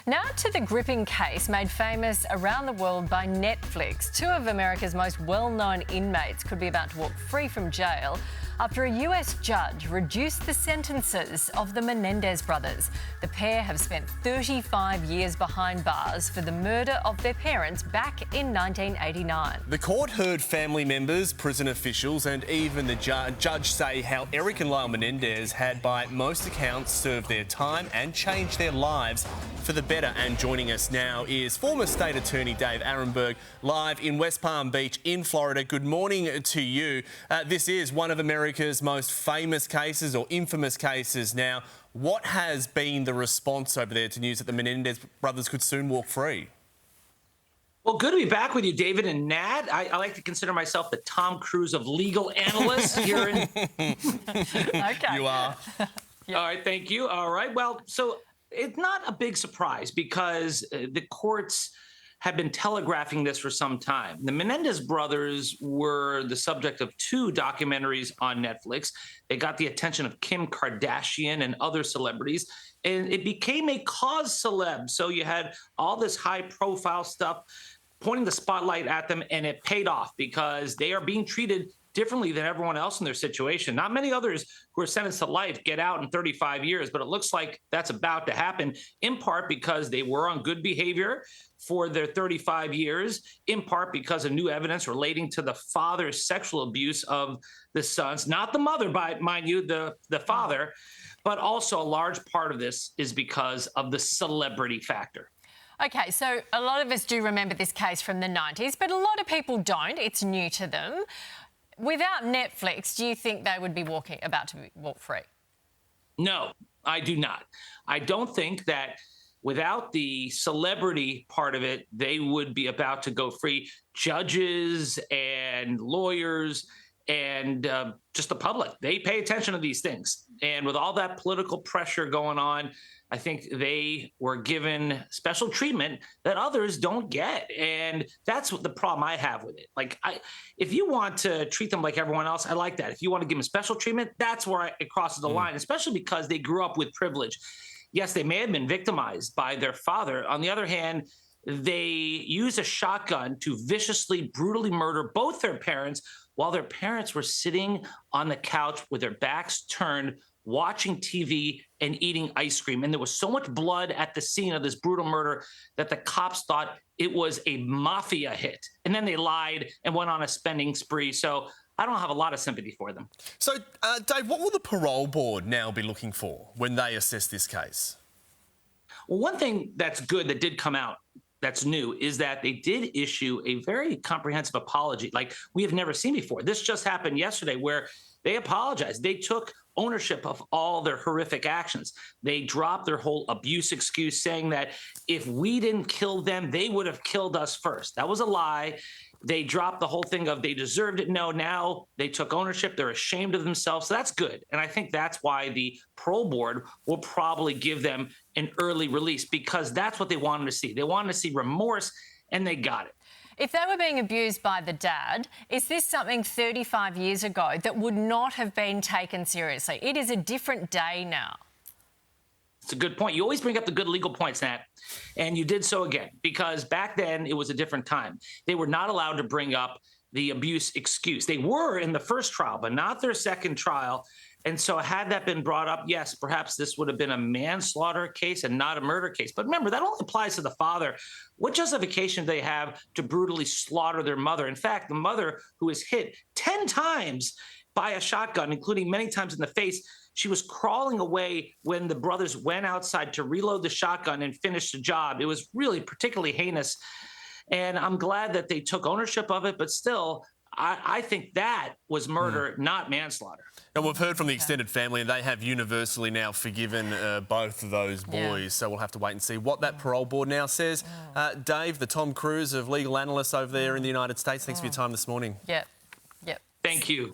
Now to the gripping case made famous around the world by Netflix. Two of America's most well-known inmates could be about to walk free from jail after a US judge reduced the sentences of the Menendez brothers. The pair have spent 35 years behind bars for the murder of their parents back in 1989. The court heard family members, prison officials and even the judge say how Eric and Lyle Menendez had, by most accounts, served their time and changed their lives for the better. And joining us now is former State Attorney Dave Arenberg, live in West Palm Beach in Florida. Good morning to you. This is one of America's most famous cases, or infamous cases now. What has been the response over there to news that the Menendez brothers could soon walk free? Well, good to be back with you, David and Nat. I like to consider myself the Tom Cruise of legal analysts here in... Okay. You are. Yeah. All right, thank you. All right, well, so it's not a big surprise because the courts have been telegraphing this for some time. The Menendez brothers were the subject of two documentaries on Netflix. They got the attention of Kim Kardashian and other celebrities, and it became a cause celeb. So you had all this high-profile stuff pointing the spotlight at them, and it paid off because they are being treated differently than everyone else in their situation. Not many others who are sentenced to life get out in 35 years, but it looks like that's about to happen, in part because they were on good behavior for their 35 years, in part because of new evidence relating to the father's sexual abuse of the sons, not the mother, mind you, the father, but also a large part of this is because of the celebrity factor. Okay, so a lot of us do remember this case from the 90s, but a lot of people don't. It's new to them. Without Netflix, do you think they would be about to walk free? No, I do not. I don't think that without the celebrity part of it, they would be about to go free. Judges and lawyers and just the public, they pay attention to these things. And with all that political pressure going on, I think they were given special treatment that others don't get. And that's what the problem I have with it. Like, if you want to treat them like everyone else, I like that. If you want to give them special treatment, that's where it crosses the line, especially because they grew up with privilege. Yes, they may have been victimized by their father. On the other hand, they used a shotgun to viciously, brutally murder both their parents while their parents were sitting on the couch with their backs turned, watching TV and eating ice cream. And there was so much blood at the scene of this brutal murder that the cops thought it was a mafia hit. And then they lied and went on a spending spree. So I don't have a lot of sympathy for them. So, Dave, what will the parole board now be looking for when they assess this case? Well, one thing that's good that did come out that's new is that they did issue a very comprehensive apology like we have never seen before. This just happened yesterday where they apologized. They took ownership of all their horrific actions. They dropped their whole abuse excuse, saying that if we didn't kill them, they would have killed us first. That was a lie. They dropped the whole thing of they deserved it. No, now they took ownership. They're ashamed of themselves. So that's good. And I think that's why the parole board will probably give them an early release, because that's what they wanted to see. They wanted to see remorse, and they got it. If they were being abused by the dad, is this something 35 years ago that would not have been taken seriously? It is a different day now. It's a good point. You always bring up the good legal points, Nat, and you did so again, because back then it was a different time. They were not allowed to bring up the abuse excuse. They were in the first trial, but not their second trial. And so had that been brought up, yes, perhaps this would have been a manslaughter case and not a murder case. But remember, that only applies to the father. What justification do they have to brutally slaughter their mother? In fact, the mother, who was hit 10 times by a shotgun, including many times in the face, she was crawling away when the brothers went outside to reload the shotgun and finish the job. It was really particularly heinous. And I'm glad that they took ownership of it, but still, I think that was murder, not manslaughter. And we've heard from the extended family, and they have universally now forgiven both of those boys. Yeah. So we'll have to wait and see what that parole board now says. Dave, the Tom Cruise of legal analysts over there in the United States, thanks for your time this morning. Yep. Thank you.